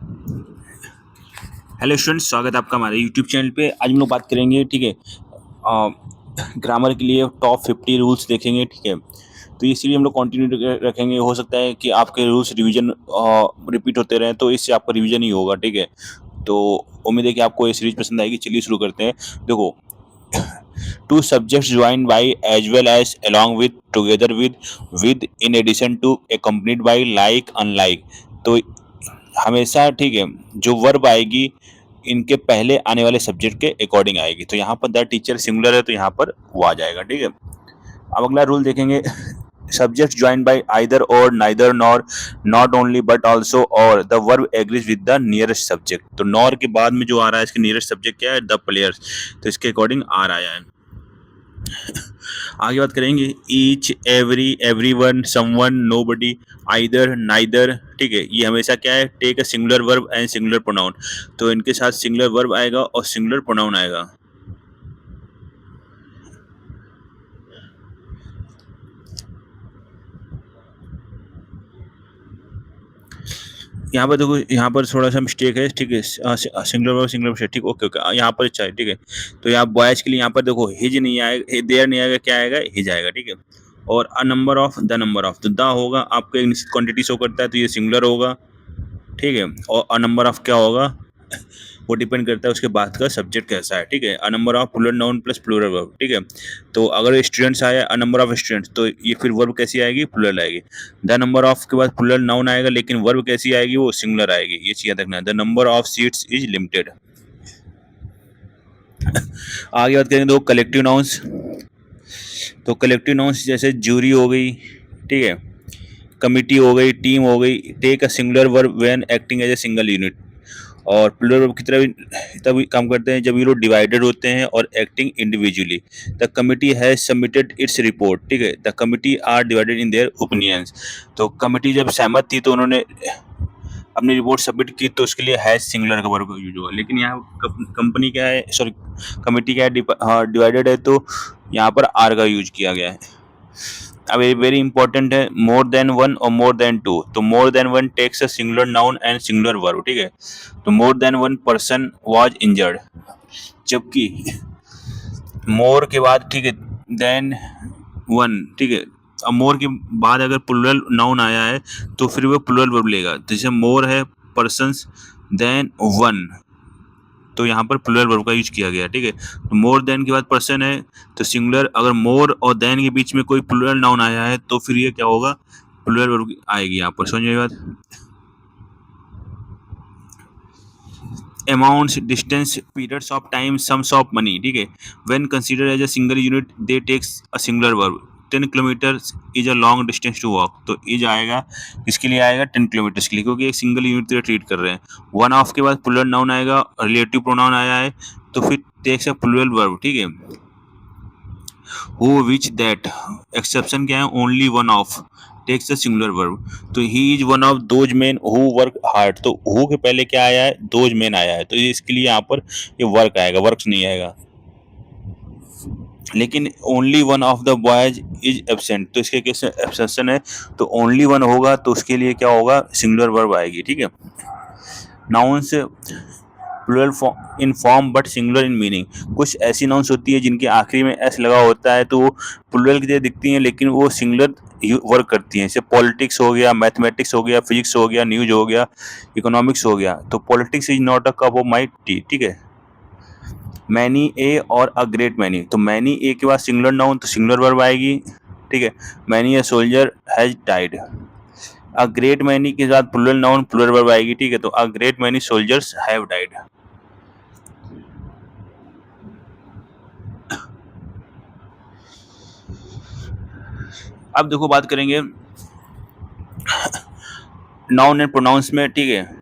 Hello students, स्वागत है आपका हमारे यूट्यूब चैनल पे। आज हम लोग बात करेंगे, ठीक है, ग्रामर के लिए टॉप 50 रूल्स देखेंगे, ठीक है। तो ये सीरीज हम लोग कंटिन्यू रखेंगे। हो सकता है कि आपके रूल्स रिवीजन रिपीट होते रहें, तो इससे आपका रिवीजन ही होगा, ठीक है। तो उम्मीद है कि आपको ये सीरीज पसंद आएगी। चलिए शुरू करते हैं। देखो, two subjects join by as well as along with together with in addition to accompanied by like unlike. तो हमेशा, ठीक है, जो वर्ब आएगी इनके पहले आने वाले सब्जेक्ट के अकॉर्डिंग आएगी। तो यहाँ पर द टीचर सिंगुलर है, तो यहाँ पर वो आ जाएगा, ठीक है। अब अगला रूल देखेंगे। Subject join by either or neither nor not only but also और the verb agrees with the nearest subject. तो नॉर के बाद में जो आ रहा है, इसके नियरेस्ट सब्जेक्ट क्या है? The players. तो इसके अकॉर्डिंग आर आया है। आगे बात करेंगे। Each, every, everyone, someone, nobody, either, neither, ठीक है। ये हमेशा क्या है? Take a singular verb and singular pronoun. तो इनके साथ सिंगुलर वर्ब आएगा और सिंगुलर प्रोनाउन आएगा। यहाँ पर देखो, यहाँ पर थोड़ा सा मिस्टेक है, ठीक है। सिंगुलर वर्ब सिंगुलर मिस्टेक, ठीक, ओके ओके। यहाँ पर अच्छा है, ठीक है। तो यहाँ बॉयज के लिए यहाँ पर देखो, हिज नहीं आएगा, देयर नहीं आएगा, क्या आएगा? हिज आएगा, ठीक है। और अ number of, the number of, तो द होगा आपका एक निश्चित क्वांटिटी शो करता है, तो ये सिंगुलर होगा, ठीक है। और अ नंबर ऑफ क्या होगा? वो डिपेंड करता है उसके बाद का सब्जेक्ट कैसा है, ठीक है। A number of plural noun plus plural verb, ठीक है। तो अगर स्टूडेंट्स आया, अ नंबर ऑफ स्टूडेंट्स, तो ये फिर वर्ब कैसी आएगी? प्लूरल आएगी। द नंबर ऑफ के बाद प्लूरल नाउन आएगा, लेकिन वर्ब कैसी आएगी? वो सिंगुलर आएगी। ये चीज याद रखना। The number of seats is limited. आगे बात करेंगे तो कलेक्टिव नाउन्स। तो कलेक्टिव नाउन्स जैसे जूरी हो गई, ठीक है, कमिटी हो गई, टीम हो गई। Take a singular verb when acting as a single unit. और प्लूरल वर्ब की तरह भी तभी काम करते हैं जब ये लोग डिवाइडेड होते हैं और acting individually. The committee has submitted its report, ठीक है। The committee are divided in their opinions. तो कमिटी जब सहमत थी तो उन्होंने अपनी रिपोर्ट सबमिट की, तो उसके लिए हैज सिंगुलर का वर्ब यूज हुआ। लेकिन यहाँ कंपनी क्या है, सॉरी, कमिटी क्या है? हाँ, डिवाइडेड है, तो यहाँ पर आर का यूज किया गया है। अब ये वेरी इंपॉर्टेंट है, मोर देन वन और मोर देन टू। तो more than one takes a singular noun and singular verb, ठीक है। तो more than one person was injured, जबकि मोर के बाद, ठीक है, देन वन, ठीक है। अब मोर के बाद अगर प्लूरल नाउन आया है तो फिर वो प्लूरल वर्ब लेगा। जैसे मोर है पर्सन्स, देन वन, तो यहाँ पर प्लूरल वर्ब का यूज किया गया, ठीक है। तो मोर देन के बाद पर्सन है, तो सिंगुलर। अगर मोर और देन के बीच में कोई प्लूरल नाउन आया है तो फिर ये क्या होगा? प्लूरल वर्ब आएगी यहाँ पर। समझ में बात? Amounts, distance, periods of time, sums of money, ठीक है। When consider as a single unit they takes a singular verb. 10 kilometre is a long distance to walk. तो इज आएगा, इसके लिए आएगा 10 किलोमीटर के लिए, क्योंकि एक सिंगल यूनिट तरह ट्रीट कर रहे हैं। वन ऑफ के बाद प्लूरल नाउन आएगा, रिलेटिव प्रोनाउन आया है, तो फिर टेक्स अ प्लूरल वर्ब, ठीक है। Who, which, that. एक्सेप्शन क्या है? Only one of takes the singular verb. तो he is one of those men who work hard. तो हु के पहले क्या आया है? दोज मेन आया है, तो इसके लिए यहाँ पर ये वर्क आएगा, वर्क्स नहीं आएगा। लेकिन only one of the boys is absent, तो इसके केस एक्सेप्शन है, तो ओनली वन होगा, तो उसके लिए क्या होगा? सिंगुलर वर्ब आएगी, ठीक है। Nouns plural in form but singular in meaning. कुछ ऐसी नाउन्स होती है जिनके आखिरी में एस लगा होता है, तो वो प्लूरल की तरह दिखती हैं, लेकिन वो सिंगुलर वर्क करती हैं। जैसे पॉलिटिक्स हो गया, मैथमेटिक्स हो गया, फिजिक्स हो गया, न्यूज हो गया, इकोनॉमिक्स हो गया। तो politics is not a cup of my T, ठीक है। मैनी ए और अ ग्रेट मैनी। तो मैनी ए के बाद सिंगुलर नाउन, तो सिंगुलर वर्ब आएगी, ठीक है। Many a soldier has died. A great many के साथ प्लूरल नाउन, प्लूरल वर्ब आएगी, ठीक है। तो a great many soldiers have died. अब देखो, बात करेंगे नाउन एंड प्रोनाउंस में, ठीक है।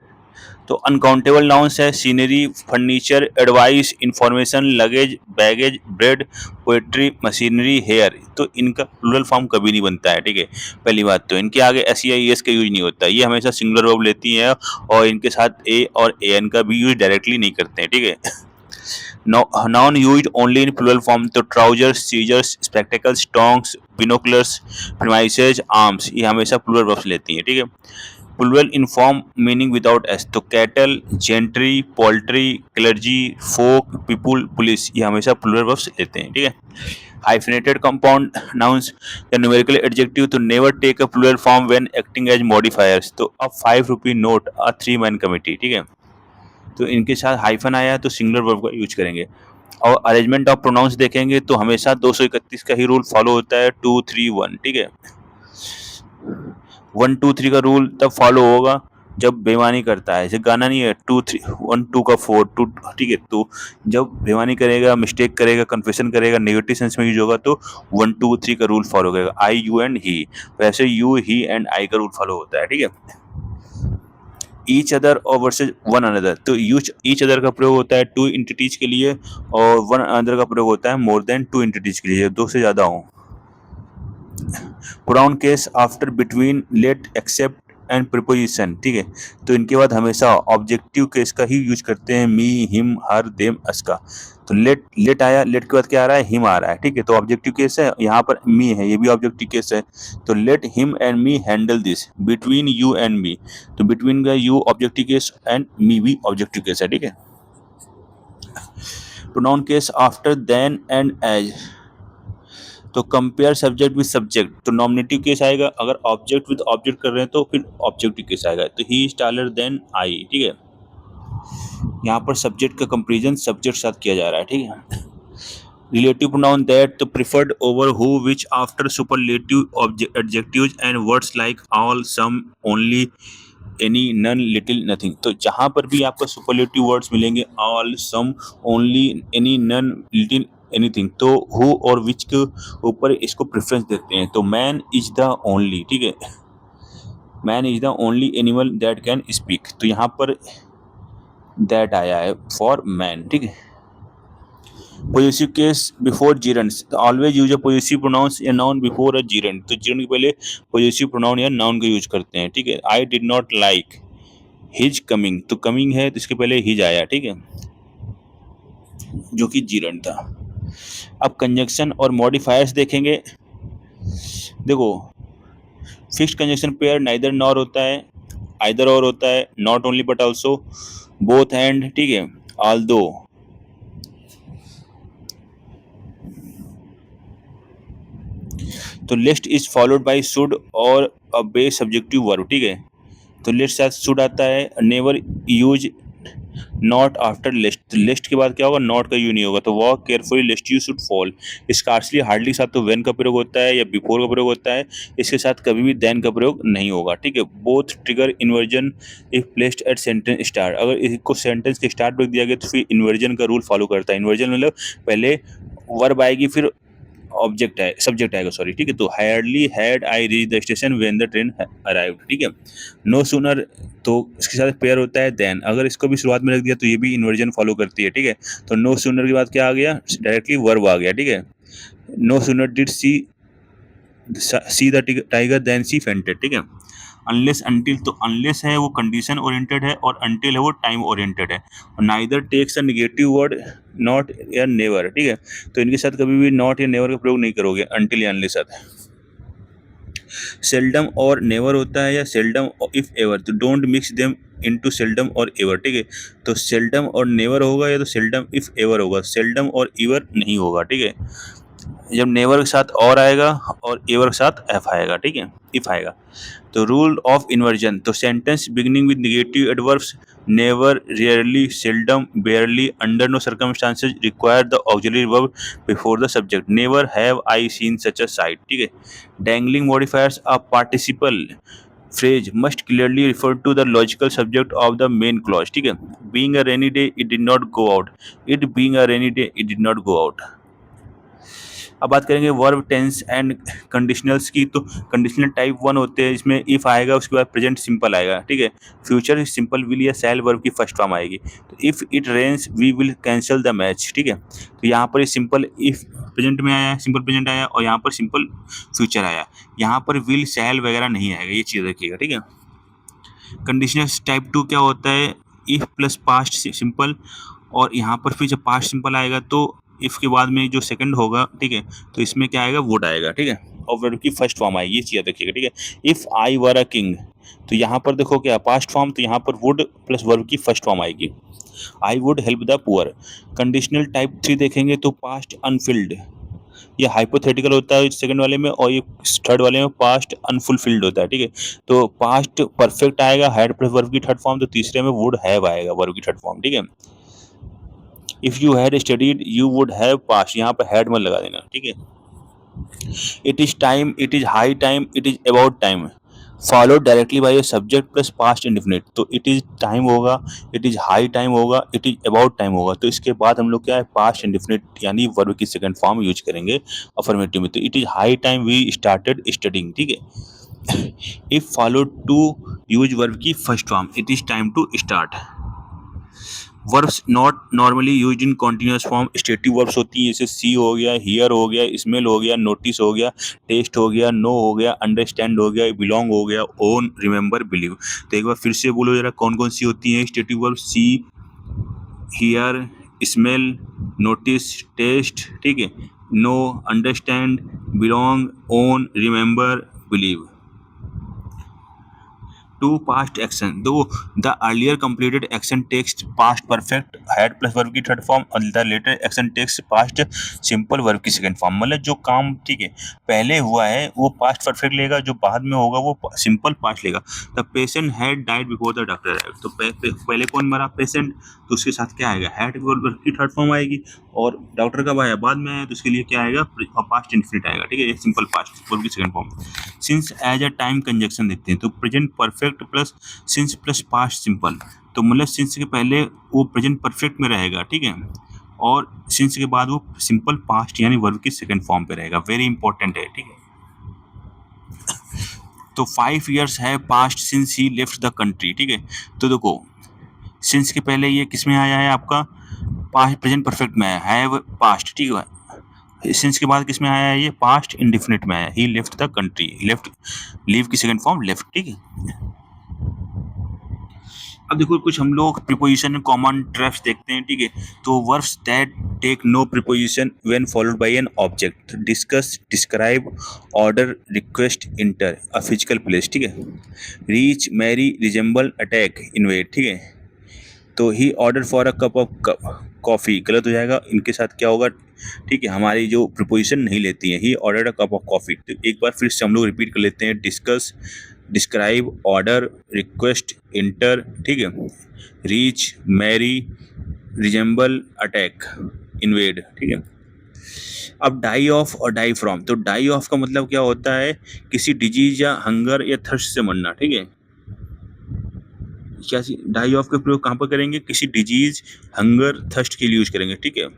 तो अनकाउंटेबल नाउन्स है scenery, furniture, advice, information, luggage, baggage, bread, poetry, machinery, hair. तो इनका प्लूरल फॉर्म कभी नहीं बनता है, ठीक है। पहली बात तो इनके आगे एस या एस का यूज नहीं होता, ये हमेशा सिंगुलर वर्ब लेती हैं, और इनके साथ ए और ए एन का भी यूज डायरेक्टली नहीं करते हैं, ठीक है। Noun used only in plural form. तो trousers, scissors, spectacles, tongs, binoculars, premises, arms, ये हमेशा प्लूरल वर्ब्स लेती हैं, ठीक है। Plural in form meaning without S, तो cattle, gentry, poultry, clergy, folk, people, police, ये हमेशा प्लूरल वर्ब्स लेते हैं, ठीक है। हाइफिनेटेड कंपाउंड नाउन्स या न्यूमेरिकल एडजेक्टिव तो never take a plural form when acting as modifiers, तो a 5 rupee note, a 3 man committee, ठीक है। तो इनके साथ हाइफन आया तो सिंगुलर वर्ब का यूज करेंगे। और अरेंजमेंट ऑफ प्रोनाउंस देखेंगे तो हमेशा 231 का ही रूल फॉलो होता है, 2 3 1, ठीक है। 1 2 3 का रूल तब फॉलो होगा जब बेईमानी करता है, जैसे गाना नहीं है 2 3 1 2 का 4 2, ठीक है। तो जब बेईमानी करेगा, मिस्टेक करेगा, कन्फेशन करेगा, नेगेटिव सेंस में यूज होगा तो 1 2 3 का रूल फॉलो करेगा, आई यू एंड ही। वैसे यू ही एंड आई का रूल फॉलो होता है, ठीक है। ईच अदर और वर्सेज वन अनदर, तो ईच अदर का प्रयोग होता है 2 इंटिटीज के लिए और वन अनदर का प्रयोग होता है मोर देन 2 इंटिटीज के लिए, 2 से ज्यादा हो। Pronoun case after, between, let, except and preposition, ठीक है। तो इनके बाद हमेशा ऑब्जेक्टिव केस का ही यूज करते हैं, मी, हिम, हर, देम, अस का। तो लेट आया, लेट के बाद क्या आ रहा है, हिम आ रहा है, ठीक है। तो ऑब्जेक्टिव केस है, यहाँ पर मी है, ये भी ऑब्जेक्टिव केस है। तो let him and me handle this, between you and me, तो बिटवीन का you objective case and me भी ऑब्जेक्टिव केस है, ठीक है। Pronoun case after than and as, तो कंपेयर सब्जेक्ट विद सब्जेक्ट, तो नॉमिनेटिव केस आएगा। अगर ऑब्जेक्ट विद ऑब्जेक्ट कर रहे हैं तो फिर ऑब्जेक्टिव केस आएगा, तो he is taller than I, ठीक है। यहाँ पर सब्जेक्ट का कंपेरिजन सब्जेक्ट साथ किया जा रहा है, ठीक है। रिलेटिव प्रोनाउन दैट, तो preferred over who, which, after, superlative adjectives and words like all, some, only, any, none, little, nothing, तो जहाँ पर भी आपको सुपरलेटिव वर्ड्स मिलेंगे, all, some, only, any, none, little, anything, तो हु और विच के ऊपर इसको प्रेफरेंस देते हैं। तो मैन इज द ओनली, ठीक है, man is the only animal that can speak, तो यहाँ पर दैट आया है फॉर मैन, ठीक है। पोजेसिव केस बिफोर जीरेंड्स, तो always use a possessive pronouns या नाउन बिफोर अ जीरेंड, तो जीरेंड के पहले पोजेसिव प्रोनाउन या नाउन का यूज करते हैं, ठीक है। I did not like his coming, तो कमिंग है तो इसके पहले हिज आया, ठीक है, जो कि जीरेंड था। अब कंजंक्शन और मॉडिफायर्स देखेंगे। देखो, fixed conjunction pair neither nor होता है, आइदर और होता है, not only but also, both and, ठीक है, ऑल्दो। तो list is followed by should और अ बेस सब्जेक्टिव वर्ब, ठीक है। तो लिस्ट साथ शुड आता है, never use not after list, तो लिस्ट के बाद क्या होगा, नॉट का यूज नहीं होगा, तो walk carefully list you should fall. Scarcely, hardly के साथ तो व्हेन का प्रयोग होता है या बिफोर का प्रयोग होता है, इसके साथ कभी भी देन का प्रयोग नहीं होगा, ठीक है। Both trigger inversion if placed at sentence start, अगर इसको सेंटेंस के स्टार्ट पर दिया गया तो फिर इन्वर्जन का रूल फॉलो करता है। इन्वर्जन मतलब पहले वर्ब आएगी फिर ऑब्जेक्ट है, सब्जेक्ट आएगा, सॉरी, ठीक है। तो hardly had I reach the station when the train arrived, ठीक है। नो सूनर, तो इसके साथ पेयर होता है देन, अगर इसको भी शुरुआत में रख दिया तो ये भी इन्वर्जन फॉलो करती है, ठीक है। तो नो सूनर के बाद क्या आ गया, डायरेक्टली वर्ब आ गया, ठीक है। No sooner did see the tiger than she fainted, ठीक है। अनलेस अनटिल, तो अनलेस है वो कंडीशन ओरिएंटेड है और अनटिल है वो टाइम ओरिएंटेड है। Neither takes a negative word, not या नेवर, ठीक है। तो इनके साथ कभी भी नॉट या नेवर का प्रयोग नहीं करोगे अनटिल या अनलेस साथ। सेल्डम और नेवर होता है या सेल्डम इफ एवर, तो don't mix them into seldom और एवर, ठीक है। तो सेल्डम और नेवर होगा या तो सेल्डम इफ एवर होगा, सेल्डम और एवर नहीं होगा, ठीक है। जब नेवर के साथ और आएगा और एवर के साथ एफ आएगा, ठीक है, इफ आएगा। तो रूल ऑफ इन्वर्जन, तो sentence beginning with negative adverbs, never, rarely, seldom, barely, under no circumstances require the auxiliary verb before the subject, never have I seen such a sight, ठीक है। Dangling modifiers a participle phrase must clearly refer to the logical subject of the main clause, ठीक है। being a rainy day it did not go out, it being a rainy day it did not go out। अब बात करेंगे verb tense and conditionals की, तो conditional type 1 होते हैं, इसमें इफ आएगा उसके बाद प्रेजेंट सिंपल आएगा, ठीक है। फ्यूचर सिंपल विल या सैल वर्ब की फर्स्ट फॉर्म आएगी। तो if it rains we will cancel the match, ठीक है। तो यहाँ पर सिंपल इफ प्रेजेंट में आया, सिंपल प्रेजेंट आया और यहाँ पर सिंपल फ्यूचर आया, यहाँ पर विल सैल वगैरह नहीं आएगा, ये चीज़ रखिएगा, ठीक है। कंडीशनल टाइप 2 क्या होता है, इफ प्लस पास्ट सिंपल, और यहाँ पर फिर जब पास्ट सिंपल आएगा तो इफ के बाद में जो सेकंड होगा, ठीक है, तो इसमें क्या आएगा, वुड आएगा, ठीक है। और वर्ब की फर्स्ट फॉर्म आएगी, ये चीज़ याद रखिएगा, ठीक है। If I were a king, तो यहाँ पर देखो क्या पास्ट फॉर्म, तो यहाँ पर वुड प्लस वर्ब की फर्स्ट फॉर्म आएगी। I would help the poor. Conditional type 3 देखेंगे तो पास्ट अनफिल्ड, ये हाइपोथेटिकल होता है सेकंड वाले में, और ये थर्ड वाले में पास्ट अनफुलफिल्ड होता है, ठीक है। तो पास्ट परफेक्ट आएगा हैड प्लस वर्ब की थर्ड फॉर्म, तो तीसरे में वुड हैव आएगा वर्ब की थर्ड फॉर्म, ठीक है। If you had studied you would have past, यहाँ पर हैड मत लगा देना, ठीक है। It is time, it is high time, it is about time, follow directly by subject plus past indefinite, तो इट इज़ टाइम होगा, इट इज़ हाई टाइम होगा, इट इज़ अबाउट टाइम होगा, तो इसके बाद हम लोग क्या है पास्ट इंडिफिनिट यानी वर्ब की सेकंड फॉर्म यूज करेंगे अफर्मेटिव में। तो it is high time we started studying, ठीक है। If follow to use verb की first form, it is time to start. Verbs not normally used in continuous form, stative verbs होती है, जैसे सी हो गया, हियर हो गया, स्मेल हो गया, नोटिस हो गया, टेस्ट हो गया, नो हो गया, अंडरस्टैंड हो गया, बिलोंग हो गया, ओन, रिमेंबर, बिलीव। तो एक बार फिर से बोलो जरा कौन कौन सी होती हैं stative verb, see, hear, smell, notice, taste, ठीक है, know, understand, belong, own, remember, believe. Two past action, दो the earlier completed action takes past perfect had plus verb की थर्ड फॉर्म, और the later action takes past simple verb की second form. मतलब जो काम ठीक है पहले हुआ है वो पास्ट परफेक्ट लेगा, जो बाद में होगा वो सिंपल पास्ट लेगा। The patient had died before the doctor arrived, तो पहले कौन मरा पेशेंट, तो उसके साथ क्या आएगा हैड वर्ब की थर्ड फॉर्म आएगी, और डॉक्टर कब आया बाद में आया, तो उसके लिए क्या आएगा पास्ट इंफिनिट आएगा, ठीक है, ये सिंपल पास्ट वर्ब की second form. Since as a time conjunction देखते हैं, तो present perfect plus since plus past simple, तो मतलब सिंस के पहले वो प्रेजेंट परफेक्ट में रहेगा, ठीक है, और सिंस के बाद वो सिंपल पास्ट यानी वर्ब की सेकंड फॉर्म पे रहेगा, वेरी इंपॉर्टेंट है, ठीक है। तो 5 years है past since he left the country, ठीक है। तो देखो सिंस के पहले ये किस में आया है आपका पास्ट प्रेजेंट परफेक्ट में आया है पास्ट, ठीक है। सिंस के बाद किस में आया है ये पास्ट इंडिफिनिट में आया, he left the country, left leave की सेकंड फॉर्म लेफ्ट, ठीक है। अब देखो कुछ हम लोग प्रीपोजिशन कॉमन ट्रैप्स देखते हैं, ठीक है। तो verbs that take no preposition when followed by an object, discuss, describe, order, request, enter, a physical place, ठीक है। Reach, marry, resemble, attack, invade, ठीक है। तो he order for a cup of coffee गलत हो जाएगा, इनके साथ क्या होगा, ठीक है, हमारी जो प्रीपोजिशन नहीं लेती हैं। He order a cup of coffee, तो एक बार फिर से हम लोग रिपीट कर लेते हैं, discuss, describe, order, request, enter, ठीक है, reach, marry, resemble, attack, invade, ठीक है। अब डाई ऑफ और डाई फ्रॉम, तो डाई ऑफ का मतलब क्या होता है किसी डिजीज या हंगर या थर्स्ट से मरना, ठीक है। क्या डाई ऑफ का प्रयोग कहाँ पर करेंगे, किसी डिजीज, हंगर, थर्स्ट के लिए यूज करेंगे, ठीक है।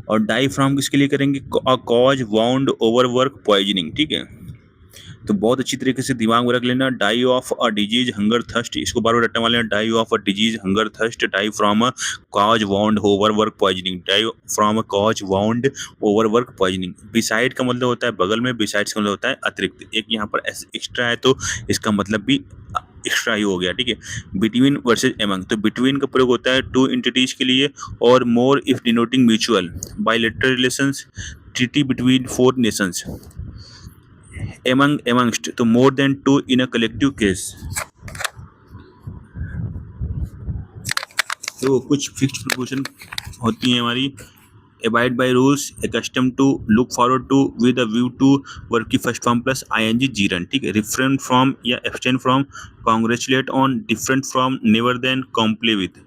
और डाई फ्रॉम किसके लिए करेंगे, कॉज, वाउंड, ओवरवर्क, पॉइजनिंग, ठीक है। तो बहुत अच्छी तरीके से दिमाग में रख लेना, die of a disease, hunger, thirst, इसको बार बार रटने वाले हैं, die of a disease, hunger, thirst, die from a cause, wound, overwork, poisoning, die from a cause, wound, overwork, poisoning. Beside का मतलब होता है बगल में, बिसाइड्स का मतलब होता है अतिरिक्त, एक यहाँ पर एक्स्ट्रा है तो इसका मतलब भी एक्स्ट्रा ही हो गया, ठीक है। बिटवीन वर्सेज एमंग, तो बिटवीन का प्रयोग होता है टू एंटिटीज के लिए, और more if denoting mutual, bilateral relations, treaty between 4 Nations, among amongst, तो more than 2 in a collective case। तो कुछ फिक्स्ड प्रीपोजिशन होती हैं हमारी, abide by rules, accustomed to, look forward to, with a view to, verb की first form plus ing Jiran, ठीक है। refrain from या abstain from, congratulate on, different from, never than, comply with,